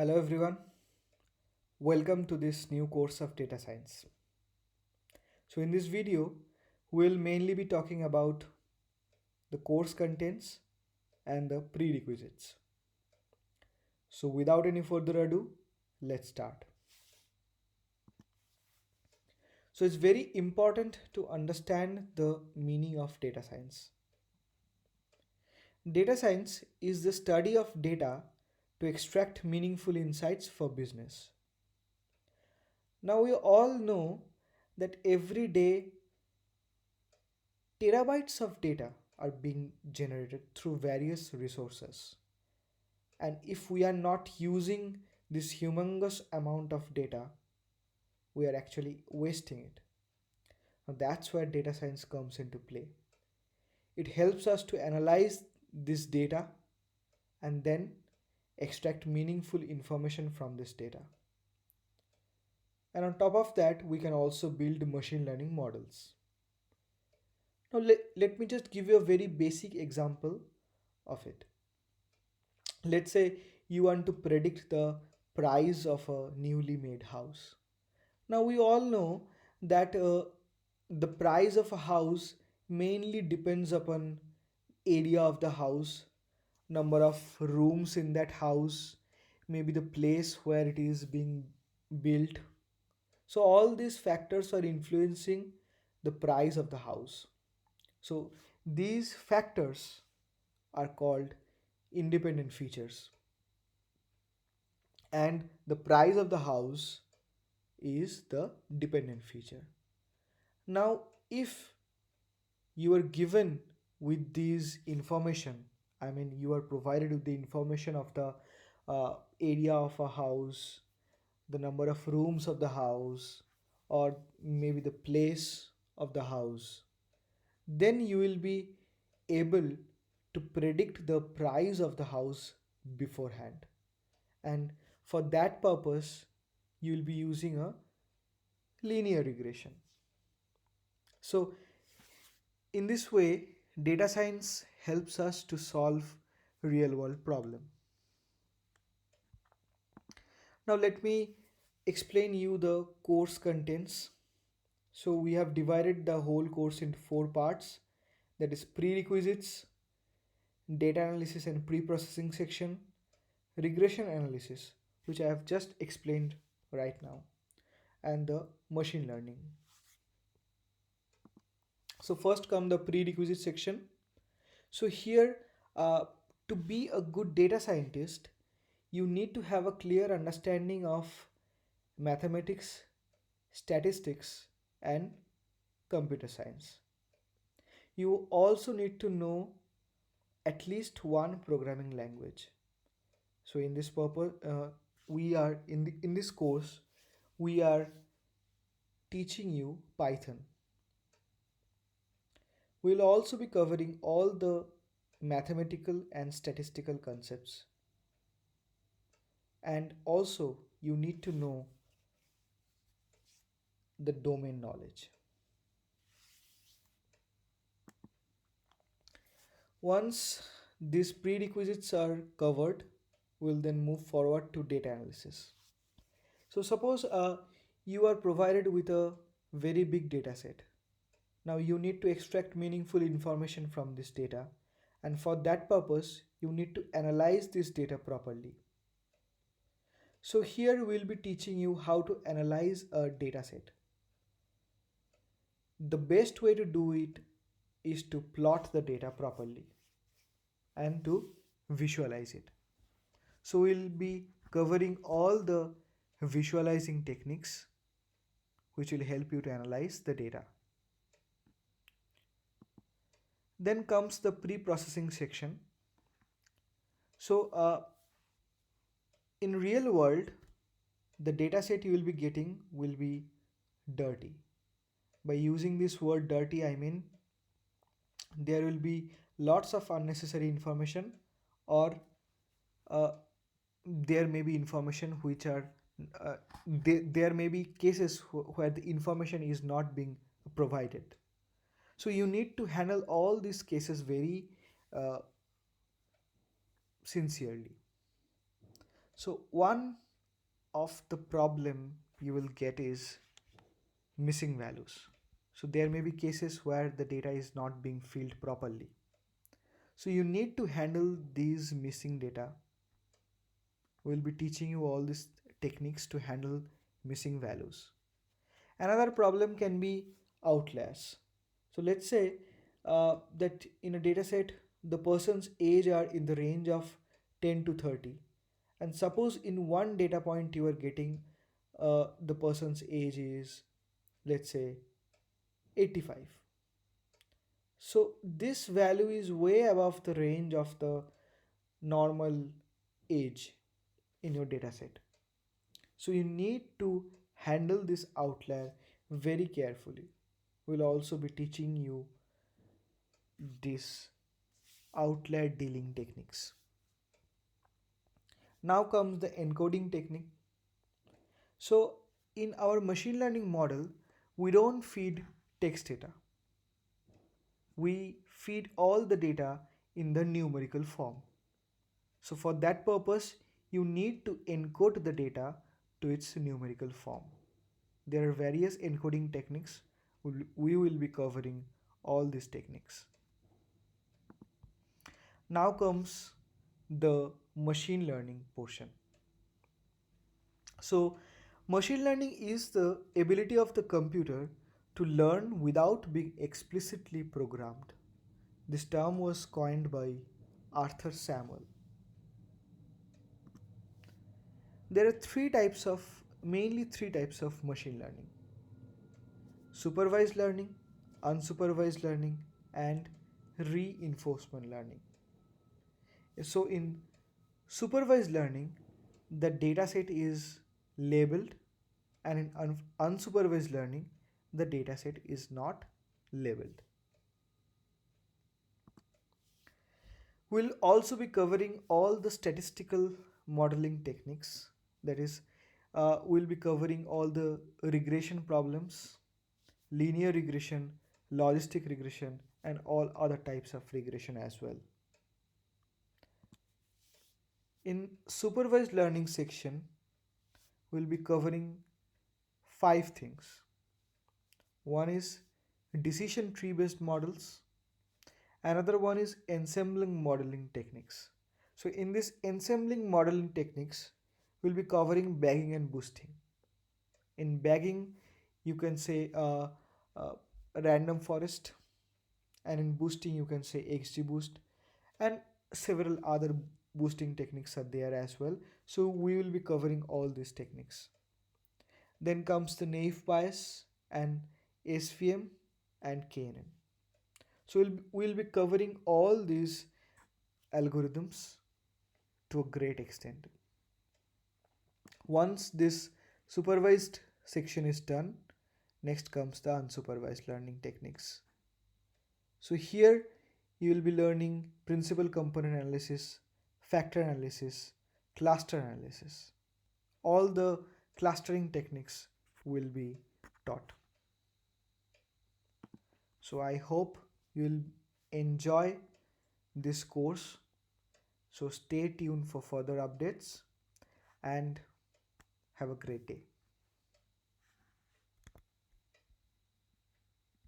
Hello everyone, welcome to this new course of data science. So in this video, we'll mainly be talking about the course contents and the prerequisites. So without any further ado, let's start. So it's very important to understand the meaning of data science. Data science is the study of data to extract meaningful insights for business. Now we all know that every day terabytes of data are being generated through various resources. And if we are not using this humongous amount of data, we are actually wasting it. Now that's where data science comes into play. It helps us to analyze this data and then extract meaningful information from this data. And on top of that, we can also build machine learning models. Now, let me just give you a very basic example of it. Let's say you want to predict the price of a newly made house. Now, we all know that the price of a house mainly depends upon area of the house, number of rooms in that house, maybe the place where it is being built. So, all these factors are influencing the price of the house. So, these factors are called independent features, and the price of the house is the dependent feature. Now, if you are given with these information, I mean, you are provided with the information of the area of a house, the number of rooms of the house, or maybe the place of the house, then you will be able to predict the price of the house beforehand. And for that purpose, you will be using a linear regression. So, in this way, data science helps us to solve real world problem. Now, let me explain you the course contents. So, we have divided the whole course into four parts, that is prerequisites, data analysis and pre-processing section, regression analysis, which I have just explained right now, and the machine learning. So first come the prerequisite section. So here, uh, to be a good data scientist, you need to have a clear understanding of mathematics, statistics, and computer science. You also need to know at least one programming language. So in this purpose, we are in this course, we are teaching you Python. We'll also be covering all the mathematical and statistical concepts. And also, you need to know the domain knowledge. Once these prerequisites are covered, we'll then move forward to data analysis. So, suppose you are provided with a very big data set. Now, you need to extract meaningful information from this data, and for that purpose, you need to analyze this data properly. So here we'll be teaching you how to analyze a dataset. The best way to do it is to plot the data properly and to visualize it. So we'll be covering all the visualizing techniques which will help you to analyze the data. Then comes the pre-processing section. So in real world, the dataset you will be getting will be dirty. By using this word dirty, I mean there will be lots of unnecessary information, or uh, there may be information which are there may be cases where the information is not being provided. So you need to handle all these cases very uh, sincerely. So one of the problem you will get is missing values. So there may be cases where the data is not being filled properly. So you need to handle these missing data. We'll be teaching you all these techniques to handle missing values. Another problem can be outliers. So let's say that in a data set, the person's age are in the range of 10 to 30. And suppose in one data point you are getting the person's age is, let's say, 85. So this value is way above the range of the normal age in your data set. So you need to handle this outlier very carefully. We'll also be teaching you this outlier dealing techniques. Now comes the encoding technique. So in our machine learning model, we don't feed text data. We feed all the data in the numerical form. So for that purpose, you need to encode the data to its numerical form. There are various encoding techniques. We will be covering all these techniques. Now comes the machine learning portion. So machine learning is the ability of the computer to learn without being explicitly programmed. This term was coined by Arthur Samuel. There are mainly three types of machine learning: supervised learning, unsupervised learning, and reinforcement learning. So in supervised learning, the dataset is labeled, and in unsupervised learning, the dataset is not labeled. We'll also be covering all the statistical modeling techniques. That is, we'll be covering all the regression problems, linear regression, logistic regression, and all other types of regression as well. In supervised learning section, we'll be covering 5 things. One is decision tree based models. Another one is ensembling modeling techniques. So in this ensembling modeling techniques, we'll be covering bagging and boosting. In bagging, you can say random forest, and in boosting, you can say XGBoost, and several other boosting techniques are there as well. So we will be covering all these techniques. Then comes the naive Bayes and SVM and KNN. So we'll be covering all these algorithms to a great extent. Once this supervised section is done, next comes the unsupervised learning techniques. So here you will be learning principal component analysis, factor analysis, cluster analysis. All the clustering techniques will be taught. So I hope you will enjoy this course. So stay tuned for further updates and have a great day.